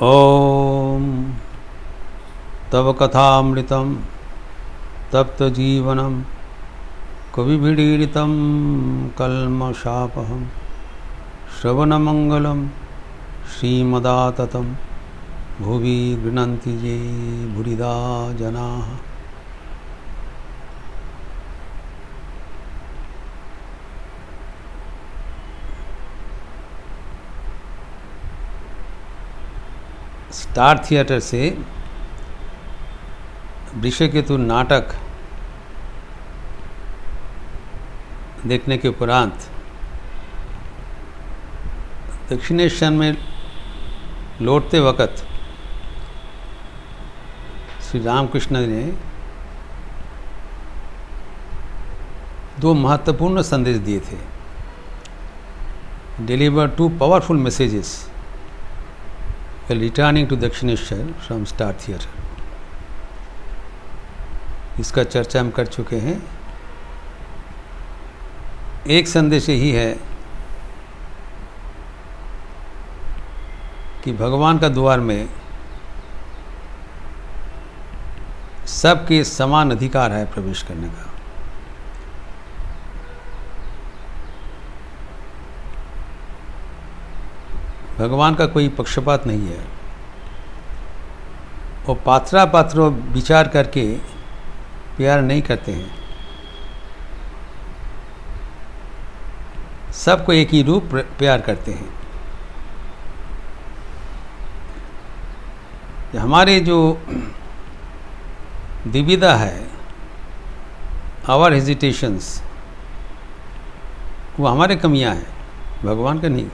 ॐ तव कथामृतं तप्तजीवनं कविभिडीडितं कल्मषापहं श्रवणमङ्गलं श्रीमदाततं भुवि गृह्णन्ति ये भुरिदा जनाः। स्टार थिएटर से वृषकेतु नाटक देखने के उपरांत दक्षिणेश्वर में लौटते वक़्त श्री रामकृष्ण ने दो महत्वपूर्ण संदेश दिए थे। Deliver to powerful messages while returning to Dakshineswar from star theatre. इसका चर्चा हम कर चुके हैं। एक संदेश यही है कि भगवान का द्वार में सबके समान अधिकार है प्रवेश करने का। भगवान का कोई पक्षपात नहीं है। वो पात्रों विचार करके प्यार नहीं करते हैं। सबको एक ही रूप प्यार करते हैं। हमारे जो दुविधा है, आवर हेजिटेशंस, वो हमारे कमियां हैं, भगवान का नहीं।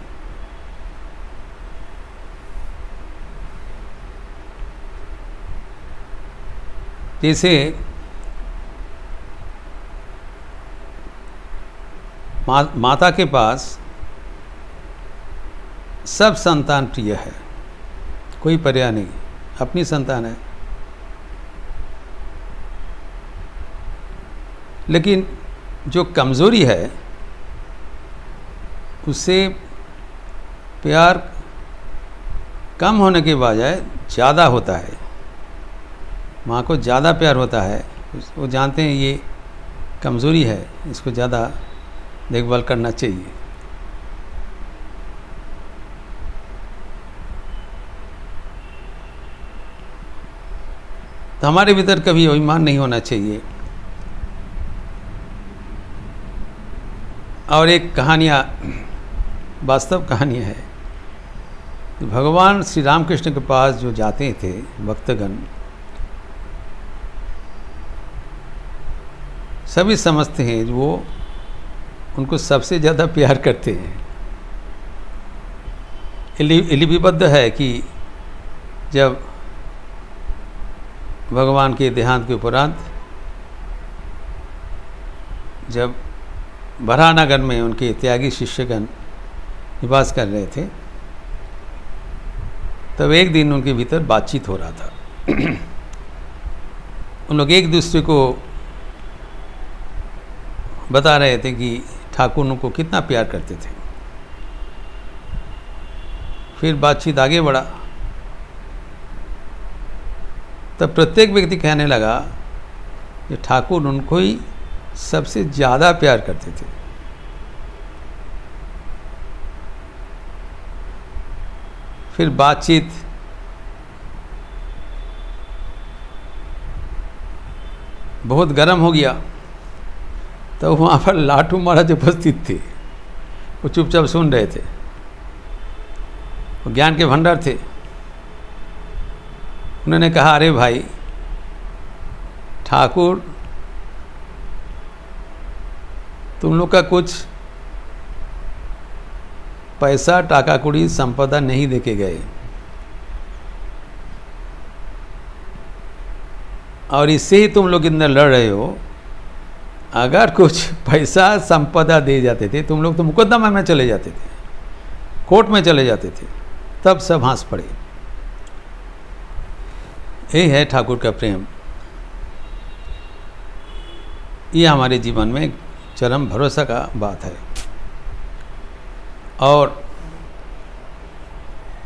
जैसे माता के पास सब संतान प्रिय है, कोई पर्याय नहीं, अपनी संतान है। लेकिन जो कमज़ोरी है उससे प्यार कम होने के बजाय ज़्यादा होता है। माँ को ज़्यादा प्यार होता है, वो जानते हैं ये कमज़ोरी है, इसको ज़्यादा देखभाल करना चाहिए। तो हमारे भीतर कभी अभिमान नहीं होना चाहिए। और एक कहानियाँ, वास्तव कहानियाँ है। तो भगवान श्री रामकृष्ण के पास जो जाते थे भक्तगण, सभी समझते हैं वो उनको सबसे ज़्यादा प्यार करते हैं। लिपिबद्ध है कि जब भगवान के देहांत के उपरांत जब बराहनगर में उनके त्यागी शिष्यगण निवास कर रहे थे, तब एक दिन उनके भीतर बातचीत हो रहा था। उन लोग एक दूसरे को बता रहे थे कि ठाकुर उनको कितना प्यार करते थे। फिर बातचीत आगे बढ़ा, तब प्रत्येक व्यक्ति कहने लगा कि ठाकुर उनको ही सबसे ज़्यादा प्यार करते थे। फिर बातचीत बहुत गर्म हो गया। तो वहाँ पर लाटू महाराज उपस्थित थे, वो चुपचाप सुन रहे थे, वो ज्ञान के भंडार थे। उन्होंने कहा, अरे भाई, ठाकुर तुम लोग का कुछ पैसा टाका कुड़ी संपदा नहीं देके गए, और इससे ही तुम लोग इतना लड़ रहे हो। अगर कुछ पैसा संपदा दे जाते थे, तुम लोग तो मुकदमा में चले जाते थे, कोर्ट में चले जाते थे, तब सब हंस पड़े। यही है ठाकुर का प्रेम। ये हमारे जीवन में चरम भरोसा का बात है। और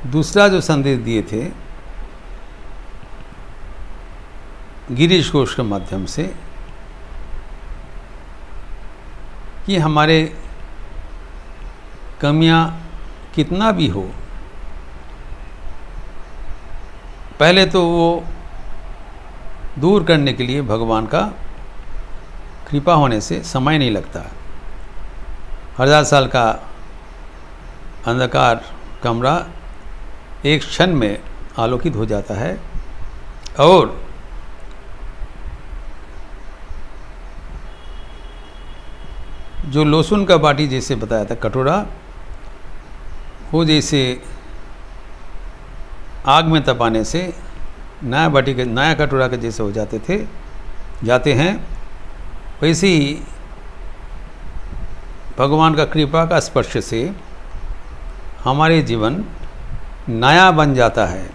दूसरा जो संदेश दिए थे गिरीश घोष के माध्यम से कि हमारे कमियां कितना भी हो, पहले तो वो दूर करने के लिए भगवान का कृपा होने से समय नहीं लगता। 1000 साल का अंधकार कमरा एक क्षण में आलोकित हो जाता है। और जो लहसुन का बाटी जैसे बताया था कटोरा, वो जैसे आग में तपाने से नया बाटी के नया कटोरा के जैसे हो जाते हैं, वैसे ही भगवान का कृपा का स्पर्श से हमारे जीवन नया बन जाता है।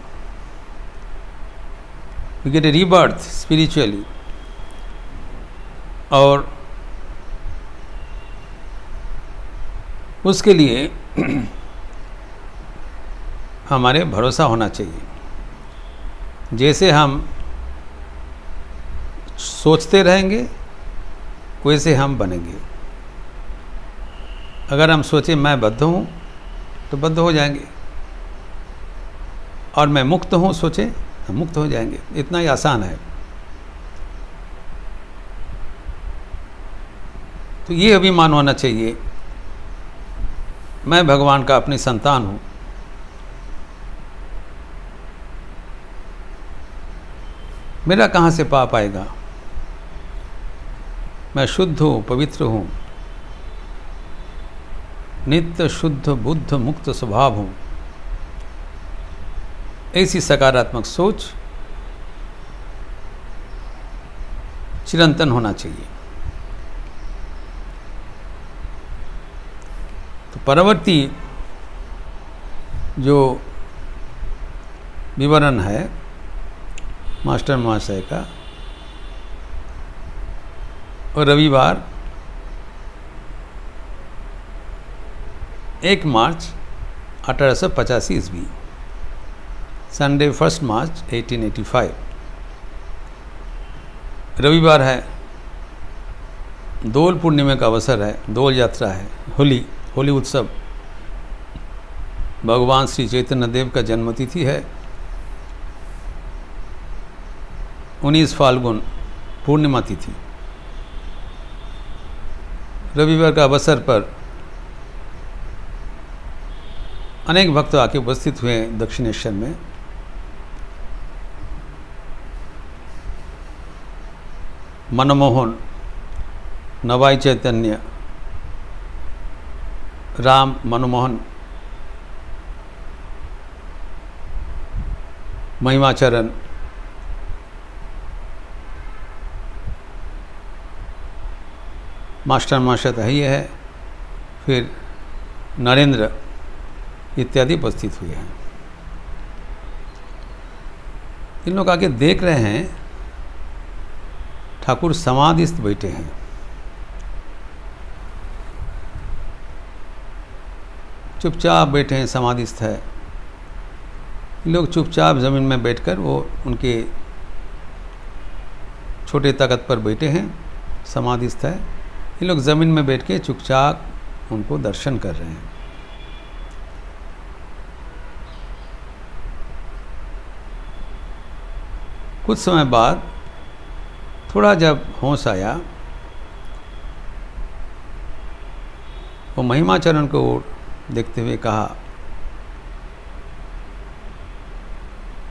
We get a rebirth spiritually. और उसके लिए हमारे भरोसा होना चाहिए। जैसे हम सोचते रहेंगे वैसे हम बनेंगे। अगर हम सोचें मैं बद्ध हूँ तो बद्ध हो जाएंगे, और मैं मुक्त हूँ सोचें तो मुक्त हो जाएंगे। इतना ही आसान है। तो ये अभिमान होना चाहिए, मैं भगवान का अपनी संतान हूँ। मेरा कहाँ से पाप आएगा? मैं शुद्ध हूँ, पवित्र हूँ, नित्य शुद्ध बुद्ध मुक्त स्वभाव हूँ। ऐसी सकारात्मक सोच चिरंतन होना चाहिए। तो परवर्ती जो विवरण है मास्टर महाशय का, और रविवार 1 मार्च 1885 ईस्वी, संडे 1 मार्च 1885 रविवार है। दोल पूर्णिमा का अवसर है, दोल यात्रा है, होली उत्सव। भगवान श्री चैतन्य देव का जन्मतिथि है 19 फाल्गुन पूर्णिमा तिथि। रविवार का अवसर पर अनेक भक्त आके उपस्थित हुए दक्षिणेश्वर में। मनमोहन, नवाई चैतन्य, राम मनमोहन, महिमाचरण, मास्टर मास्टर है ये है, फिर नरेंद्र इत्यादि उपस्थित हुए हैं। इन लोग आके देख रहे हैं ठाकुर समाधिस्थ बैठे हैं। चुपचाप बैठे हैं, समाधिस्थ है। लोग चुपचाप ज़मीन में बैठकर वो उनके छोटे तख्त पर बैठे हैं, समाधिस्थ है। ये लोग ज़मीन में बैठ के चुपचाप उनको दर्शन कर रहे हैं। कुछ समय बाद थोड़ा जब होश आया, वो महिमाचरण को देखते हुए कहा,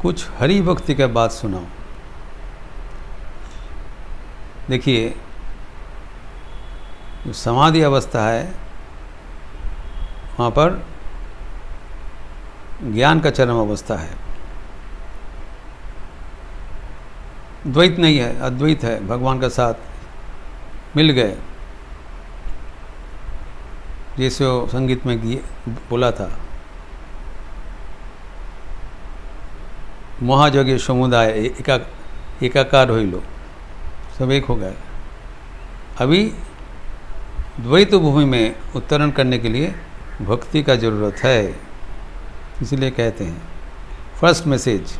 कुछ हरि भक्ति के बात सुनाओ। देखिए, जो समाधि अवस्था है वहाँ पर ज्ञान का चरम अवस्था है। द्वैत नहीं है, अद्वैत है। भगवान का साथ मिल गए, जैसे वो संगीत में बोला था, महाजगे समुदाय एकाकार होई लो, सब एक हो गए। अभी द्वैत भूमि में उतरण करने के लिए भक्ति का जरूरत है। इसीलिए कहते हैं first message,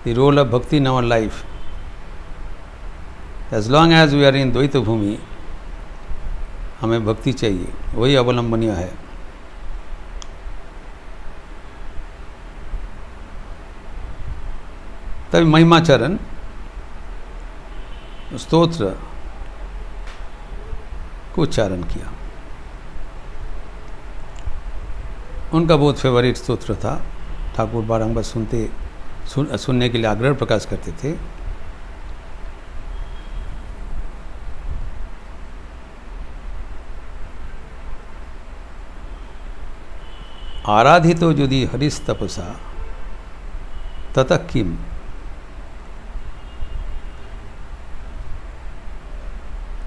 the role of bhakti in our life, as long as we are in dvaita bhumi, हमें भक्ति चाहिए, वही अवलंबनीय है। तभी महिमाचरण स्तोत्र को उच्चारण किया। उनका बहुत फेवरेट स्तोत्र था, ठाकुर बारंबार सुनने के लिए आग्रह प्रकाश करते थे। आराधितो यदि हरिस्तपसा ततः किम,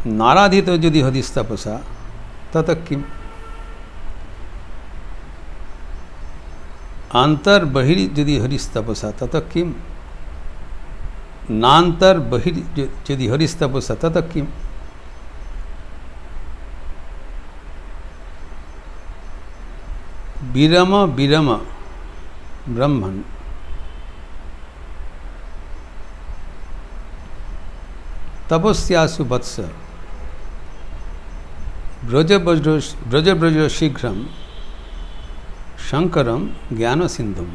नाराधितो यदि हरिस्तपसा ततः किम, आंतर बहिर् यदि हरिस्तपसा ततः किम, नांतर बहिर् यदि हरिस्तपसा ततः किम। विरम विरम ब्रह्मन् तपस्यासु वत्स, व्रज व्रज शीघ्रम शंकरम ज्ञान सिंधुम।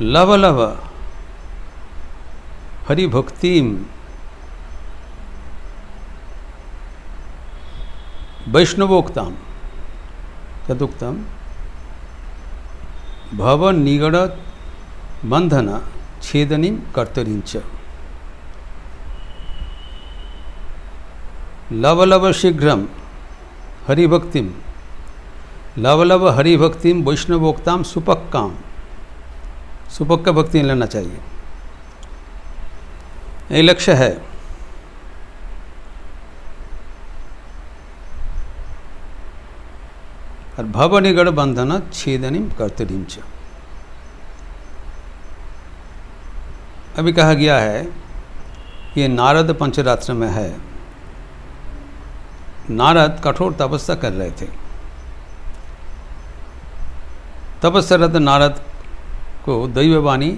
लव लव हरिभक्तिम वैष्णवोक्ताम तदुक्तम भव निगड़ बंधन छेदनीं कर्तरींच। लव लव शीघ्रम हरिभक्तिम, लव लव हरिभक्तिम वैष्णवोक्ताम सुपक्काम, सुपक का भक्ति लेना चाहिए, ये लक्ष्य है। और भव निगड़ बंधन छेदनीं कर्तरींच। अभी कहा गया है कि नारद पंचरात्र में है। नारद कठोर तपस्या कर रहे थे। तपस्यारत नारद को दैववाणी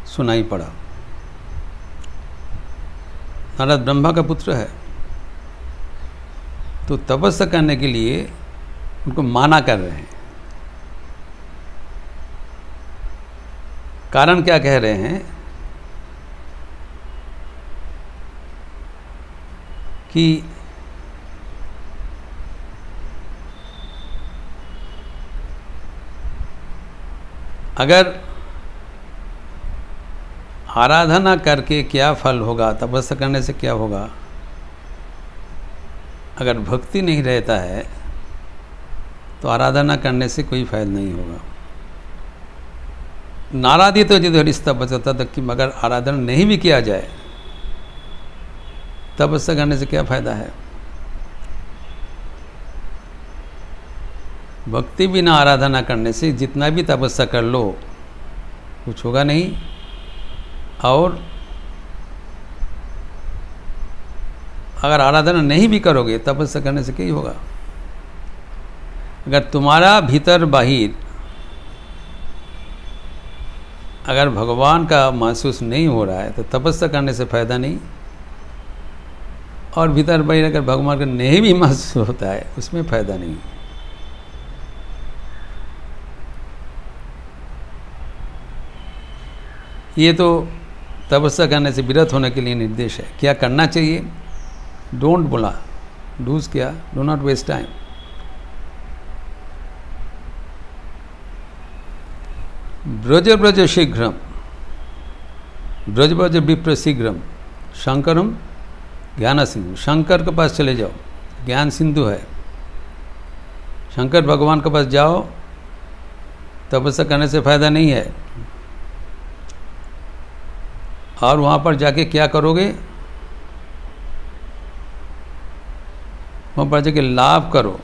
सुनाई पड़ा। नारद ब्रह्मा का पुत्र है, तो तपस्या करने के लिए उनको माना कर रहे हैं। कारण क्या कह रहे हैं कि अगर आराधना करके क्या फल होगा, तपस्या करने से क्या होगा, अगर भक्ति नहीं रहता है तो आराधना करने से कोई फायदा नहीं होगा। नाराधित तो यदि हरिस्तपसा ततः किम, अगर आराधना नहीं भी किया जाए तपस्या करने से क्या फायदा है। भक्ति बिना आराधना करने से जितना भी तपस्या कर लो कुछ होगा नहीं। और अगर आराधना नहीं भी करोगे तपस्या करने से क्या ही होगा। अगर तुम्हारा भीतर बाहिर अगर भगवान का महसूस नहीं हो रहा है तो तपस्या करने से फायदा नहीं। और भीतर बाहिर अगर भगवान का नहीं भी महसूस होता है उसमें फायदा नहीं। ये तो तपस्या करने से विरत होने के लिए निर्देश है। क्या करना चाहिए, डोंट बोला, डूज क्या, डो नॉट वेस्ट टाइम। ब्रज ब्रज शीघ्रम, ब्रज ब्रज विप्र शीघ्रम शंकरम ज्ञान सिंधु। शंकर के पास चले जाओ, ज्ञान सिंधु है। शंकर भगवान के पास जाओ, तपस्या करने से फायदा नहीं है। और वहाँ पर जाके क्या करोगे, वहाँ पर जाके लाभ करो।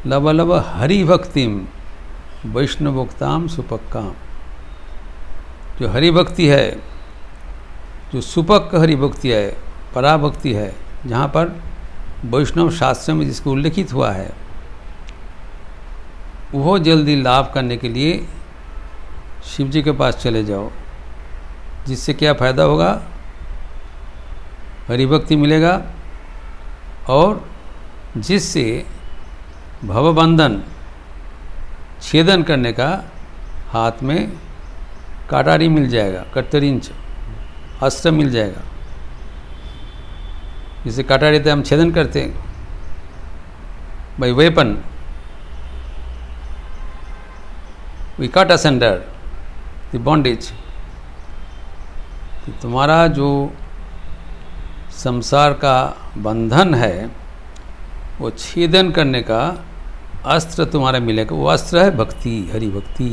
लव लव हरि भक्तिम वैष्णवोक्ताम सुपक्काम। जो हरि भक्ति है, जो सुपक्क हरि भक्ति है, पराभक्ति है, जहाँ पर वैष्णव शास्त्र में जिसको उल्लेखित हुआ है, वो जल्दी लाभ करने के लिए शिव जी के पास चले जाओ। जिससे क्या फ़ायदा होगा? हरिभक्ति मिलेगा और जिससे भवबंधन छेदन करने का हाथ में काटारी मिल जाएगा, कटरिंच अस्त्र मिल जाएगा। जिसे काटारी से हम छेदन करते हैं by weapon, we cut asunder the bondage. तुम्हारा जो संसार का बंधन है वो छेदन करने का अस्त्र तुम्हारा मिलेगा। वो अस्त्र है भक्ति, हरि भक्ति।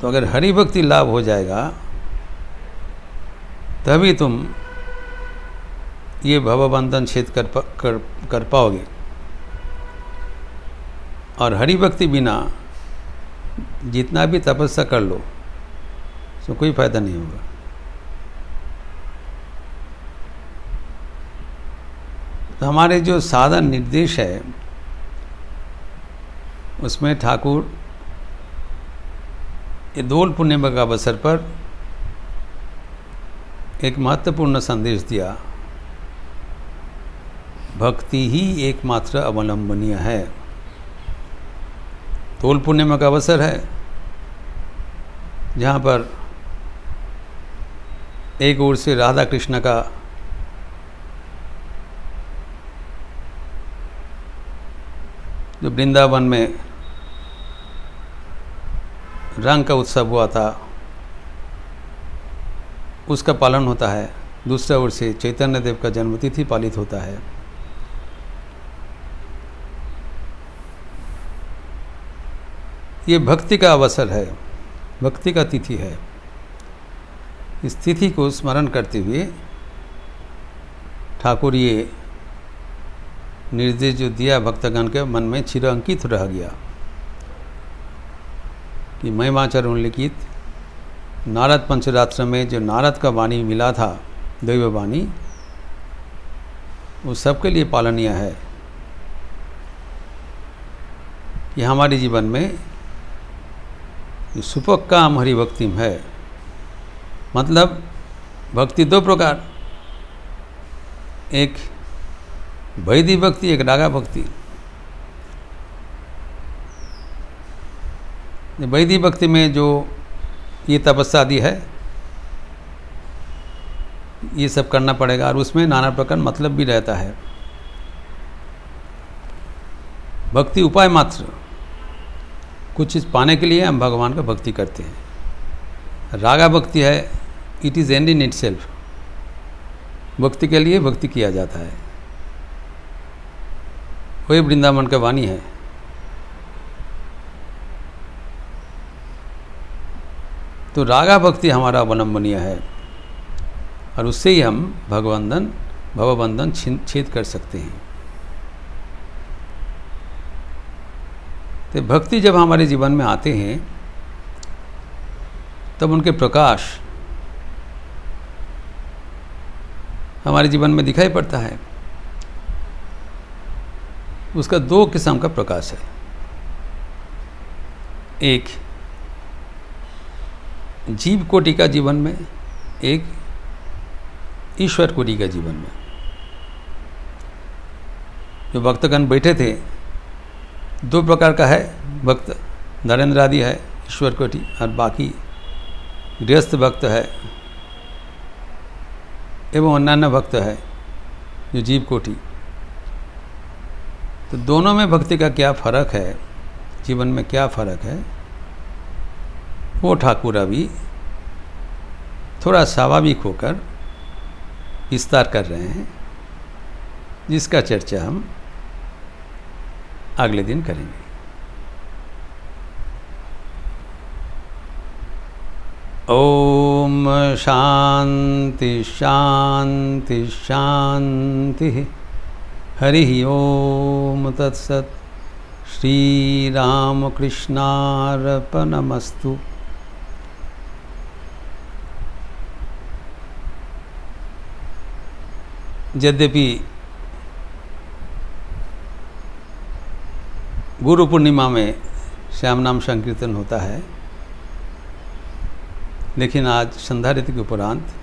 तो अगर हरि भक्ति लाभ हो जाएगा तभी तुम ये भवबंधन छेद कर पाओगे। और हरि भक्ति बिना जितना भी तपस्या कर लो तो कोई फायदा नहीं होगा। तो हमारे जो साधन निर्देश है उसमें ठाकुर ये दोल पूर्णिमा का अवसर पर एक महत्वपूर्ण संदेश दिया। भक्ति ही एकमात्र अवलंबनीय है। दोल पूर्णिमा का अवसर है जहाँ पर एक ओर से राधा कृष्ण का जो वृंदावन में रंग का उत्सव हुआ था उसका पालन होता है, दूसरा ओर से चैतन्य देव का जन्मतिथि पालित होता है। ये भक्ति का अवसर है, भक्ति का तिथि है। इस तिथि को स्मरण करते हुए ठाकुर ये निर्देश जो दिया भक्तगण के मन में चिरअंकित रह गया कि महिमाचरण लिखित नारद पंचरात्र में जो नारद का वाणी मिला था, दैव वाणी, वो सबके लिए पालनीय है कि हमारे जीवन में सुपक काम हरि भक्ति में है। मतलब भक्ति दो प्रकार, एक वैदिक भक्ति, एक रागा भक्ति। वैदिक भक्ति में जो ये तपस्या आदि है ये सब करना पड़ेगा और उसमें नाना प्रकार मतलब भी रहता है। भक्ति उपाय मात्र, कुछ चीज़ पाने के लिए हम भगवान का भक्ति करते हैं। रागा भक्ति है, it is and in it self, भक्ति के लिए भक्ति किया जाता है। वही वृंदावन का वाणी है। तो रागा भक्ति हमारा अवलंबनीय है और उससे ही हम भवबंधन छेद कर सकते हैं। तो भक्ति जब हमारे जीवन में आते हैं तब उनके प्रकाश हमारे जीवन में दिखाई पड़ता है। उसका दो किस्म का प्रकाश है, एक जीव कोटि का जीवन में, एक ईश्वर कोटि का जीवन में। जो भक्तगण बैठे थे दो प्रकार का है, भक्त नरेंद्र आदि है ईश्वर कोटि, और बाकी गृहस्थ भक्त है एवं अन्यान्य भक्त है जो जीव कोटि। तो दोनों में भक्ति का क्या फर्क है, जीवन में क्या फर्क है, वो ठाकुर अभी थोड़ा स्वाभाविक होकर विस्तार कर रहे हैं, जिसका चर्चा हम अगले दिन करेंगे। ओम शांति शांति शांति। हरि ओम तत्सत्। श्री रामकृष्णार्पणमस्तु। यद्यपि गुरु पूर्णिमा में श्याम नाम संकीर्तन होता है, लेकिन आज संध्या रीति के उपरांत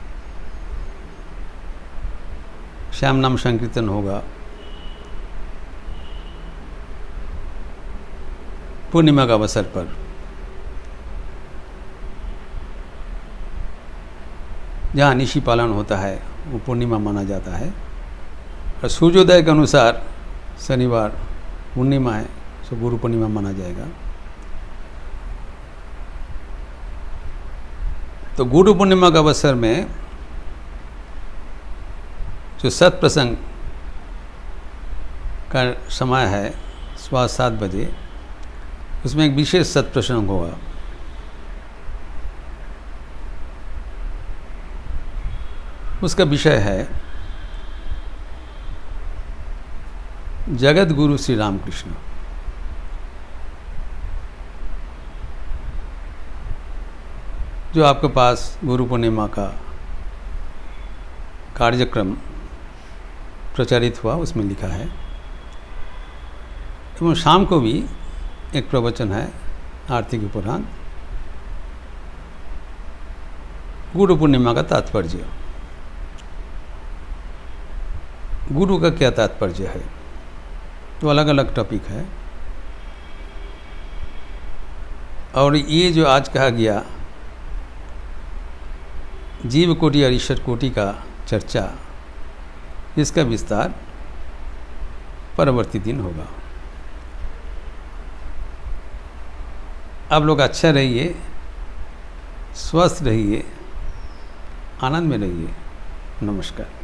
श्याम नाम संकीर्तन होगा पूर्णिमा का अवसर पर। जहाँ निशी पालन होता है वो पूर्णिमा माना जाता है, और सूर्योदय के अनुसार शनिवार पूर्णिमा है, सो गुरु पूर्णिमा माना जाएगा। तो गुरु पूर्णिमा के अवसर में जो सत्प्रसंग का समय है 7:15 बजे, उसमें एक विशेष सत्प्रसंग होगा। उसका विषय है जगत गुरु श्री रामकृष्ण। जो आपके पास गुरु पूर्णिमा का कार्यक्रम प्रचारित हुआ उसमें लिखा है। तो शाम को भी एक प्रवचन है आरती के उपरांत, गुरु पूर्णिमा का तात्पर्य, गुरु का क्या तात्पर्य है। तो अलग अलग टॉपिक है। और ये जो आज कहा गया जीव कोटि और ईश्वर कोटि का चर्चा, इसका विस्तार परवर्ती दिन होगा। आप लोग अच्छा रहिए, स्वस्थ रहिए, आनंद में रहिए। नमस्कार।